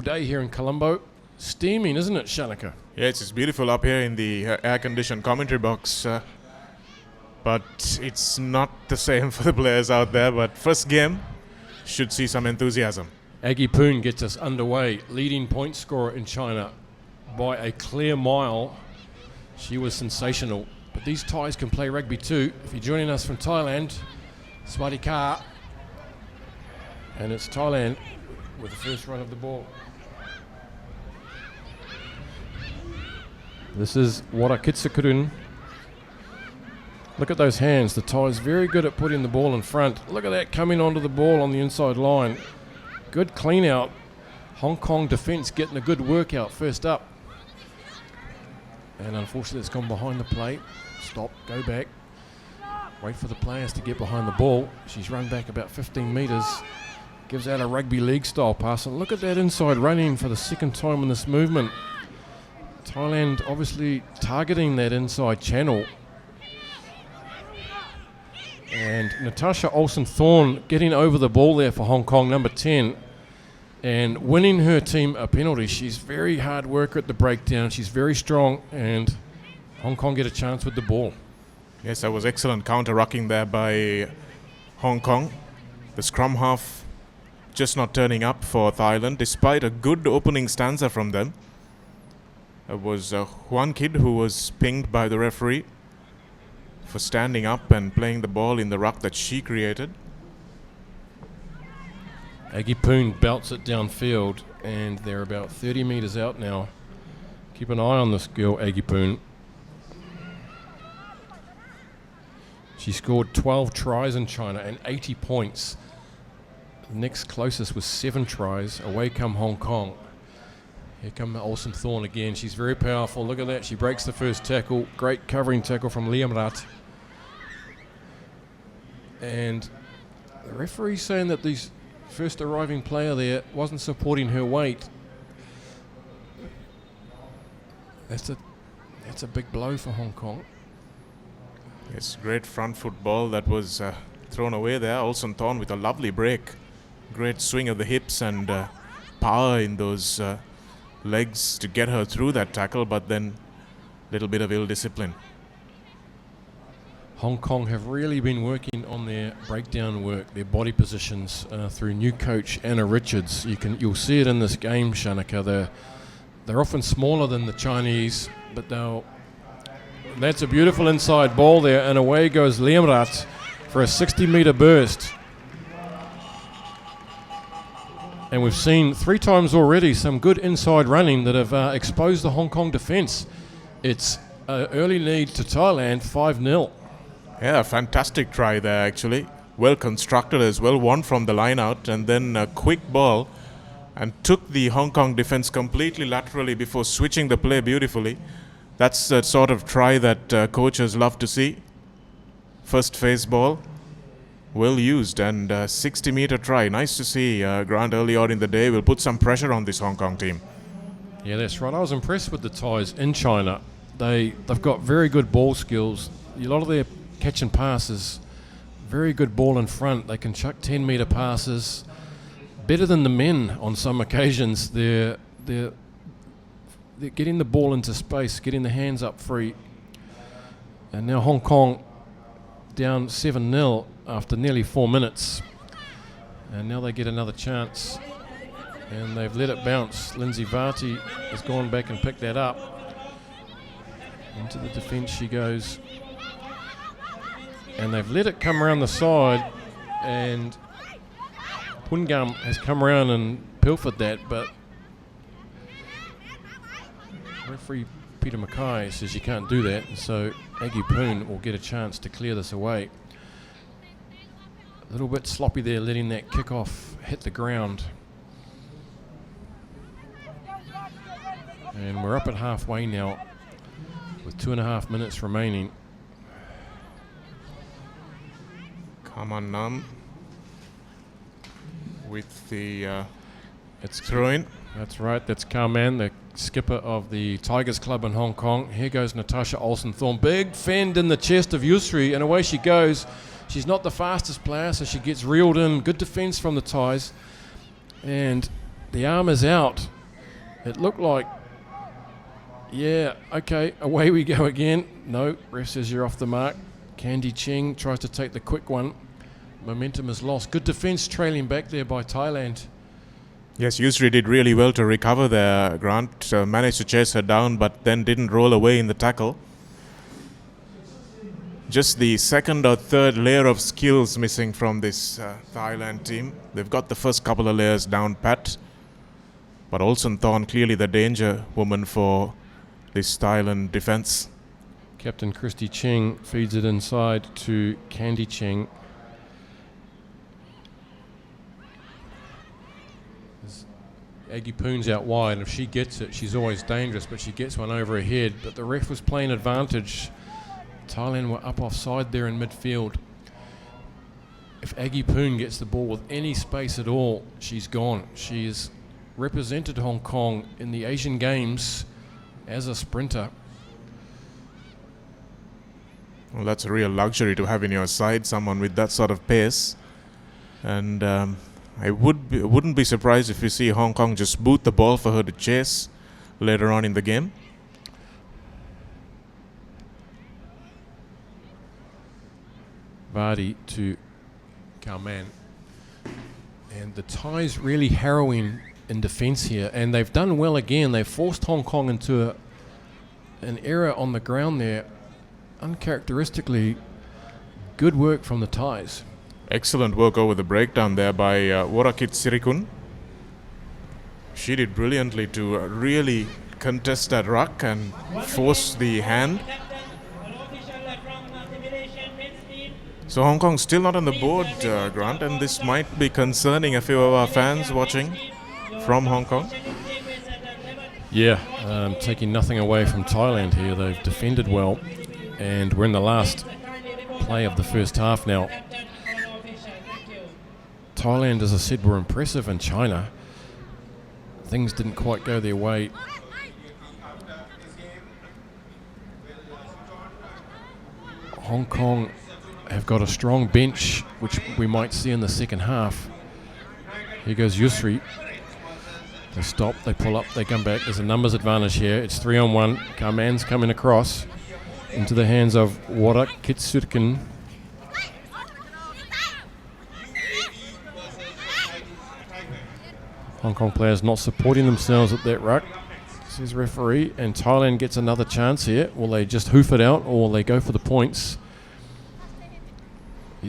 Day here in Colombo. Steaming, isn't it, Shanika? Yes, it's beautiful up here in the air-conditioned commentary box, but it's not the same for the players out there. But first game should see some enthusiasm. Aggie Poon gets us underway, leading point scorer in China by a clear mile. She was sensational. But these Thais can play rugby too. If you're joining us from Thailand, Swadee Ka. And it's Thailand with the first run of the ball. This is Warakitsakurun. Look at those hands. The Thais very good at putting the ball in front. Look at that coming onto the ball on the inside line. Good clean out. Hong Kong defence getting a good workout first up. And unfortunately it's gone behind the plate. Stop, go back. Wait for the players to get behind the ball. She's run back about 15 metres. Gives out a rugby league style pass. And look at that inside running for the second time in this movement. Thailand obviously targeting that inside channel. And Natasha Olsen-Thorne getting over the ball there for Hong Kong, number 10, and winning her team a penalty. She's very hard worker at the breakdown. She's very strong, and Hong Kong get a chance with the ball. Yes, that was excellent counter-rucking there by Hong Kong. The scrum half just not turning up for Thailand, despite a good opening stanza from them. It was one kid who was pinged by the referee for standing up and playing the ball in the ruck that she created. Aggie Poon belts it downfield, and they're about 30 metres out now. Keep an eye on this girl, Aggie Poon. She scored 12 tries in China and 80 points. The next closest was 7 tries. Away come Hong Kong. Here come Olsen-Thorne again. She's very powerful. Look at that. She breaks the first tackle. Great covering tackle from Liamrat. And the referee's saying that this first arriving player there wasn't supporting her weight. That's a big blow for Hong Kong. Yes, great front foot ball that was thrown away there. Olsen-Thorne with a lovely break. Great swing of the hips and power in those legs to get her through that tackle, but then a little bit of ill discipline. Hong Kong have really been working on their breakdown work, their body positions through new coach Anna Richards. You'll see it in this game, Shanika. They're often smaller than the Chinese, but that's a beautiful inside ball there, and away goes Liamrat for a 60-metre burst. And we've seen 3 times already some good inside running that have exposed the Hong Kong defence. It's an early lead to Thailand, 5-0. Yeah, fantastic try there actually. Well constructed as well, one from the line out, and then a quick ball and took the Hong Kong defence completely laterally before switching the play beautifully. That's the sort of try that coaches love to see. First phase ball. Well used, and 60-metre try. Nice to see Grant early on in the day. Will put some pressure on this Hong Kong team. Yeah, that's right. I was impressed with the Thais in China. They've got very good ball skills. A lot of their catch and passes, very good ball in front. They can chuck 10-metre passes. Better than the men on some occasions. They're getting the ball into space, getting the hands up free. And now Hong Kong down 7-0 after nearly 4 minutes, and now they get another chance, and they've let it bounce. Lindsay Varty has gone back and picked that up. Into the defence she goes, and they've let it come around the side, and Pungam has come around and pilfered that, but referee Peter Mackay says you can't do that, and so Aggie Poon will get a chance to clear this away. A little bit sloppy there, letting that kick-off hit the ground. And we're up at halfway now with 2.5 minutes remaining. Come on, Nam. With the it's throw-in. That's right, that's Carman, the skipper of the Tigers Club in Hong Kong. Here goes Natasha Olsen-Thorne. Big fend in the chest of Yusri, and away she goes. She's not the fastest player, so she gets reeled in. Good defence from the Thais. And The arm is out. It looked like, yeah, okay, away we go again. No, ref says you're off the mark. Candy Ching tries to take the quick one. Momentum is lost. Good defence trailing back there by Thailand. Yes, Yusri did really well to recover there, Grant. Managed to chase her down, but then didn't roll away in the tackle. Just the second or third layer of skills missing from this Thailand team. They've got the first couple of layers down pat. But Olsen Thorn clearly the danger woman for this Thailand defence. Captain Christy Ching feeds it inside to Candy Ching. Aggie Poon's out wide. If she gets it, she's always dangerous, but she gets one over her head. But the ref was playing advantage. Thailand were up offside there in midfield. If Aggie Poon gets the ball with any space at all, she's gone. She has represented Hong Kong in the Asian Games as a sprinter. Well, that's a real luxury to have in your side, someone with that sort of pace. And I wouldn't be surprised if you see Hong Kong just boot the ball for her to chase later on in the game. Vardy to Kauman. And the Thais really harrowing in defence here, and they've done well again. They've forced Hong Kong into an error on the ground there. Uncharacteristically good work from the Thais. Excellent work over the breakdown there by Warakit Sirikun. She did brilliantly to really contest that ruck and force the hand. So Hong Kong still not on the board, Grant, and this might be concerning a few of our fans watching from Hong Kong. Yeah, taking nothing away from Thailand here. They've defended well, and we're in the last play of the first half now. Thailand, as I said, were impressive in China. Things didn't quite go their way. Hong Kong have got a strong bench, which we might see in the second half. Here goes Yusri. They stop, they pull up, they come back. There's a numbers advantage here. It's 3-on-1. Karman's coming across into the hands of Warak Kitsurkin. Hong Kong players not supporting themselves at that ruck, says referee, and Thailand gets another chance here. Will they just hoof it out, or will they go for the points?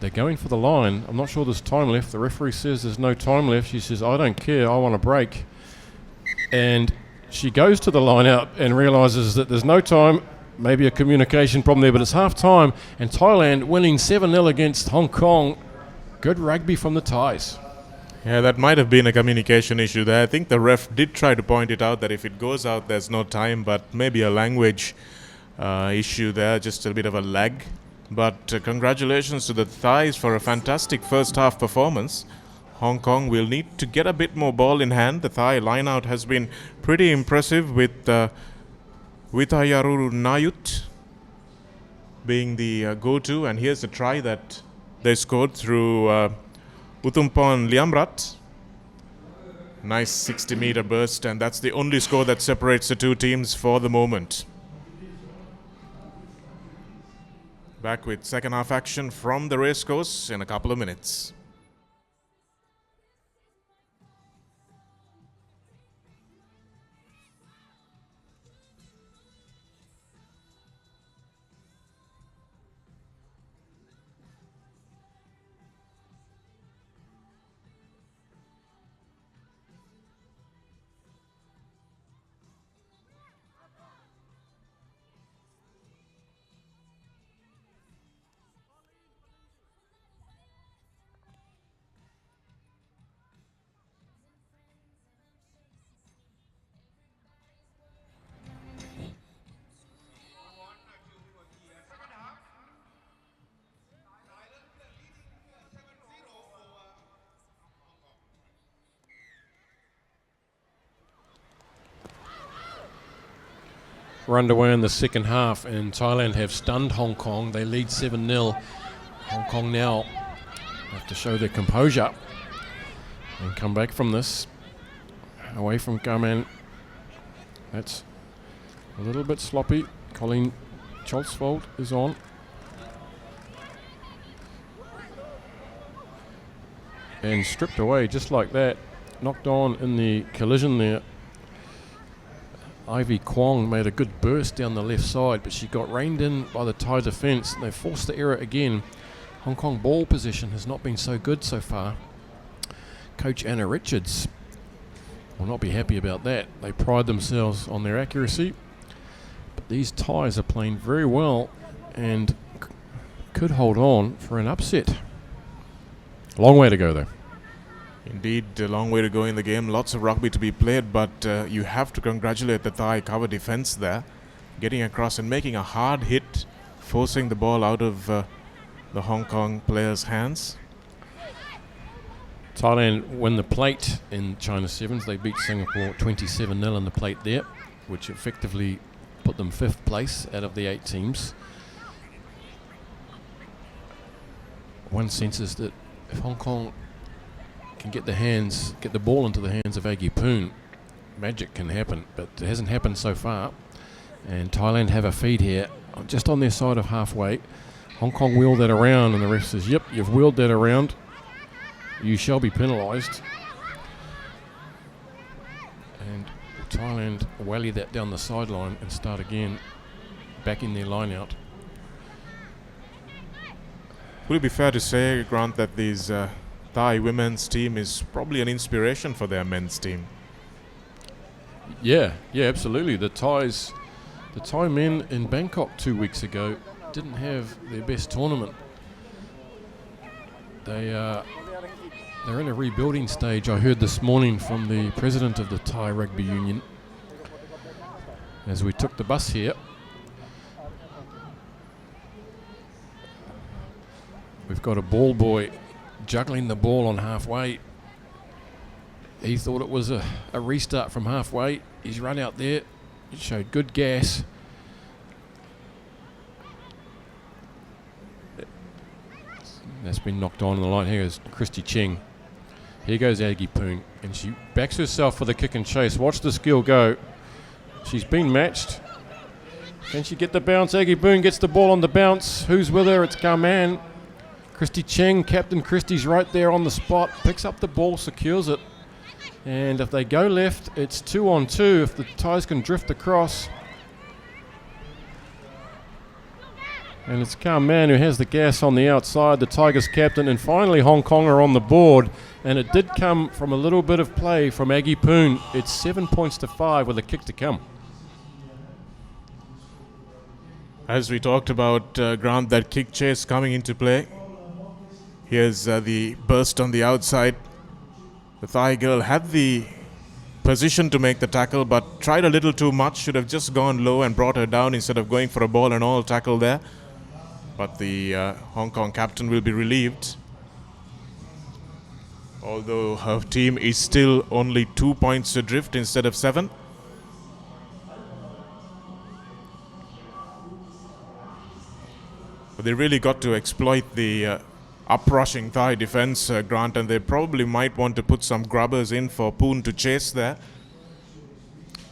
They're going for the line. I'm not sure there's time left. The referee says there's no time left. She says, I don't care, I want a break. And she goes to the line out and realises that there's no time, maybe a communication problem there, but it's half time, and Thailand winning 7-0 against Hong Kong. Good rugby from the Thais. Yeah, that might have been a communication issue there. I think the ref did try to point it out that if it goes out, there's no time, but maybe a language issue there, just a bit of a lag. But congratulations to the Thais for a fantastic first half performance. Hong Kong will need to get a bit more ball in hand. The Thai line-out has been pretty impressive with Witayaruru Nayut being the go-to. And here's the try that they scored through Utumpon Liamrat. Nice 60-meter burst, and that's the only score that separates the two teams for the moment. Back with second half action from the racecourse in a couple of minutes. We're underway in the second half, and Thailand have stunned Hong Kong. They lead 7-0. Hong Kong now have to show their composure and come back from this. away from Garman. That's a little bit sloppy. Colleen Cholsvold is on. And stripped away just like that. Knocked on in the collision there. Ivy Kwong made a good burst down the left side, but she got reined in by the Thai defence. They forced the error again. Hong Kong ball position has not been so good so far. Coach Anna Richards will not be happy about that. They pride themselves on their accuracy, but these Thais are playing very well and could hold on for an upset. Long way to go though. Indeed, a long way to go in the game. Lots of rugby to be played, but you have to congratulate the Thai cover defence there. Getting across and making a hard hit, forcing the ball out of the Hong Kong players' hands. Thailand win the plate in China Sevens. They beat Singapore 27-0 in the plate there, which effectively put them 5th place out of the 8 teams. One sense is that if Hong Kong can get the ball into the hands of Aggie Poon, magic can happen, but it hasn't happened so far. And Thailand have a feed here, just on their side of halfway. Hong Kong wheel that around, and the ref says, yep, you've wheeled that around. You shall be penalised. And Thailand wally that down the sideline and start again, backing their line out. Would it be fair to say, Grant, that these Thai women's team is probably an inspiration for their men's team? Yeah, absolutely. The Thai men in Bangkok 2 weeks ago didn't have their best tournament. They're in a rebuilding stage. I heard this morning from the president of the Thai Rugby Union as we took the bus here. We've got a ball boy juggling the ball on halfway. He thought it was a restart from halfway. He's run out there. He showed good gas. That's been knocked on in the line. Here is Christy Cheng. Here goes Aggie Poon, and she backs herself for the kick and chase. Watch the skill go. She's been matched. Can she get the bounce? Aggie Poon gets the ball on the bounce. Who's with her? It's Garman. Christy Cheng, Captain Christy's right there on the spot. Picks up the ball, secures it. And if they go left, it's 2 on 2 if the Thais can drift across. And it's Garman who has the gas on the outside, the Tigers captain. And finally Hong Kong are on the board. And it did come from a little bit of play from Aggie Poon. It's 7 points to 5 with a kick to come. As we talked about, Grant, that kick chase coming into play. Here's the burst on the outside. The Thai girl had the position to make the tackle, but tried a little too much. Should have just gone low and brought her down instead of going for a ball and all tackle there. But the Hong Kong captain will be relieved. Although her team is still only 2 points adrift instead of 7. But they really got to exploit the uprushing Thai defense, Grant, and they probably might want to put some grubbers in for Poon to chase there.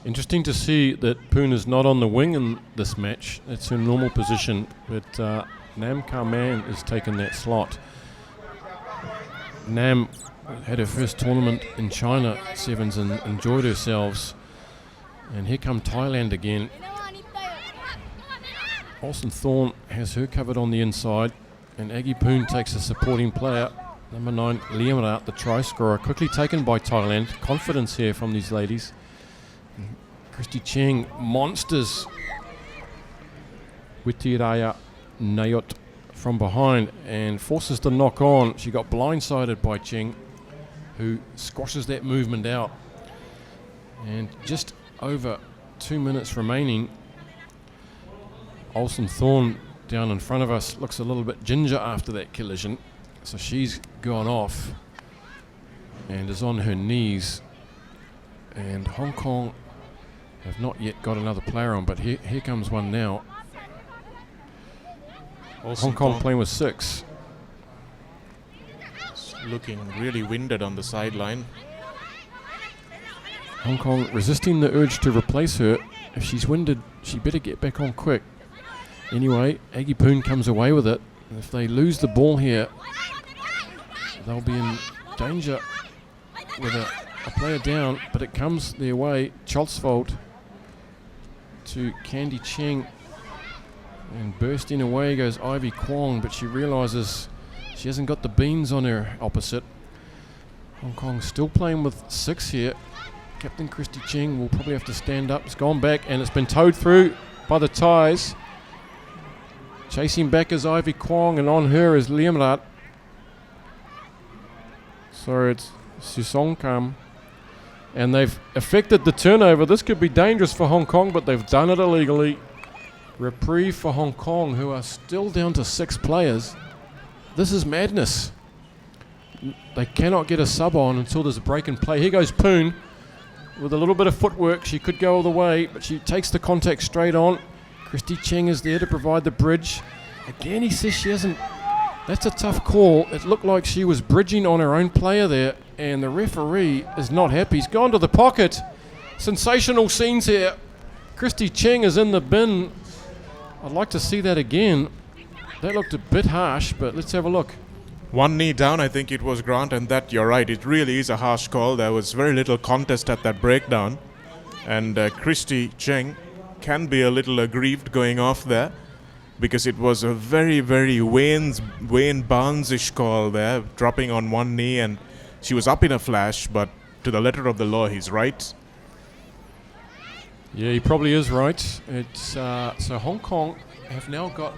Interesting to see that Poon is not on the wing in this match. That's her normal position, but Nam Kar-man has taken that slot. Nam had her first tournament in China Sevens and enjoyed herself. And here come Thailand again. Alston Thorne has her covered on the inside, and Aggie Poon takes a supporting player. Number 9, Liamara, the try scorer, quickly taken by Thailand. Confidence here from these ladies. And Christy Cheng monsters Witiraya Nayot from behind and forces the knock on. She got blindsided by Cheng, who squashes that movement out. And just over 2 minutes remaining. Alston Thorne down in front of us looks a little bit ginger after that collision, so she's gone off and is on her knees. And Hong Kong have not yet got another player on, but here comes one now. Hong Kong playing with 6. Looking really winded on the sideline. Hong Kong resisting the urge to replace her. If she's winded, she better get back on quick. Anyway, Aggie Poon comes away with it. And if they lose the ball here, they'll be in danger with a player down, but it comes their way. Cholsvold to Candy Cheng, and bursting away goes Ivy Kwong, but she realises she hasn't got the beans on her opposite. Hong Kong still playing with 6 here. Captain Christy Cheng will probably have to stand up. It's gone back and it's been towed through by the Thais. Chasing back is Ivy Kwong, and on her is Liamrat. So it's Susongkam. And they've affected the turnover. This could be dangerous for Hong Kong, but they've done it illegally. Reprieve for Hong Kong, who are still down to 6 players. This is madness. They cannot get a sub on until there's a break in play. Here goes Poon with a little bit of footwork. She could go all the way, but she takes the contact straight on. Christy Cheng is there to provide the bridge. Again, he says she hasn't. That's a tough call. It looked like she was bridging on her own player there, and the referee is not happy. He's gone to the pocket. Sensational scenes here. Christy Cheng is in the bin. I'd like to see that again. That looked a bit harsh, but let's have a look. One knee down, I think it was, Grant, and that, you're right, it really is a harsh call. There was very little contest at that breakdown, and Christy Cheng can be a little aggrieved going off there, because it was a very, very Wayne Barnes-ish call there, dropping on one knee, and she was up in a flash, but to the letter of the law, he's right. Yeah, he probably is right. It's so Hong Kong have now got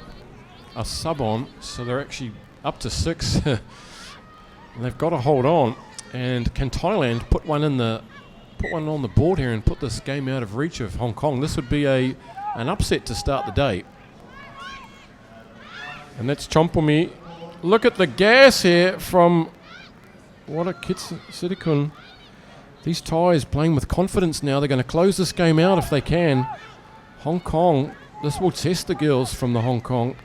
a sub on, so they're actually up to 6. And they've got to hold on. And can Thailand put one on the board here and put this game out of reach of Hong Kong? This would be an upset to start the day. And that's Chompomi. Look at the gas here from what a Sitikun. These Thais playing with confidence now. They're going to close this game out if they can. Hong Kong, this will test the girls from the Hong Kong.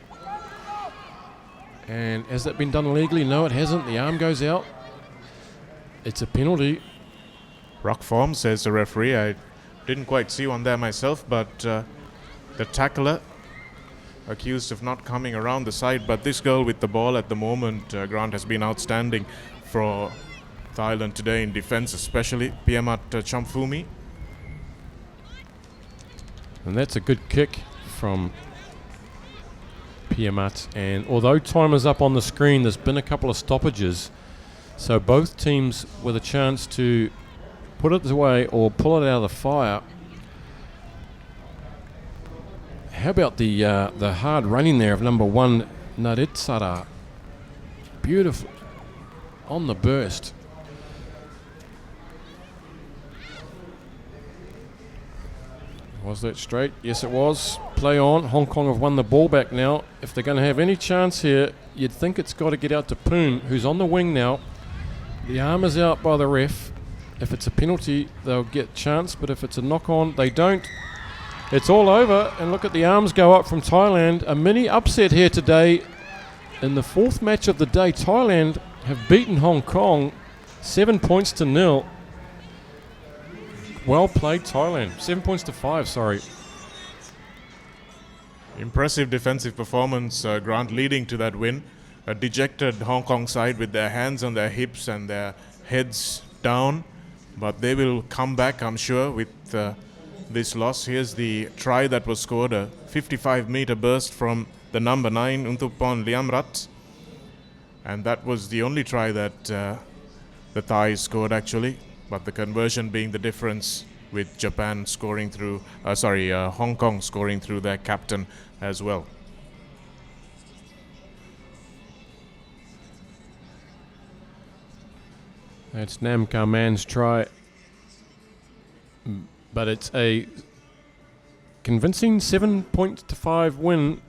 And has that been done legally? No, it hasn't. The arm goes out. It's a penalty. Rock form, says the referee. I didn't quite see one there myself, but the tackler accused of not coming around the side. But this girl with the ball at the moment, Grant, has been outstanding for Thailand today in defense, especially Piamat Chamfumi. And that's a good kick from Piamat. And although time is up on the screen, there's been a couple of stoppages. So both teams with a chance to put it away or pull it out of the fire. How about the hard running there of number 1, Naritsara? Beautiful on the burst. Was that straight? Yes, it was. Play on. Hong Kong have won the ball back now. If they're going to have any chance here, you'd think it's got to get out to Poon, who's on the wing now. The arm is out by the ref. If it's a penalty, they'll get chance, but if it's a knock-on, they don't. It's all over, and look at the arms go up from Thailand. A mini upset here today. In the 4th match of the day, Thailand have beaten Hong Kong 7 points to 0. Well played, Thailand. 7 points to 5, sorry. Impressive defensive performance, Grant, leading to that win. A dejected Hong Kong side with their hands on their hips and their heads down. But they will come back, I'm sure, with this loss. Here's the try that was scored, a 55-meter burst from the number 9, Untupon Liamrat. And that was the only try that the Thais scored, actually. But the conversion being the difference with Japan scoring through, Hong Kong scoring through their captain as well. That's Nam Kar Man's try. But it's a convincing 7 points to 5 win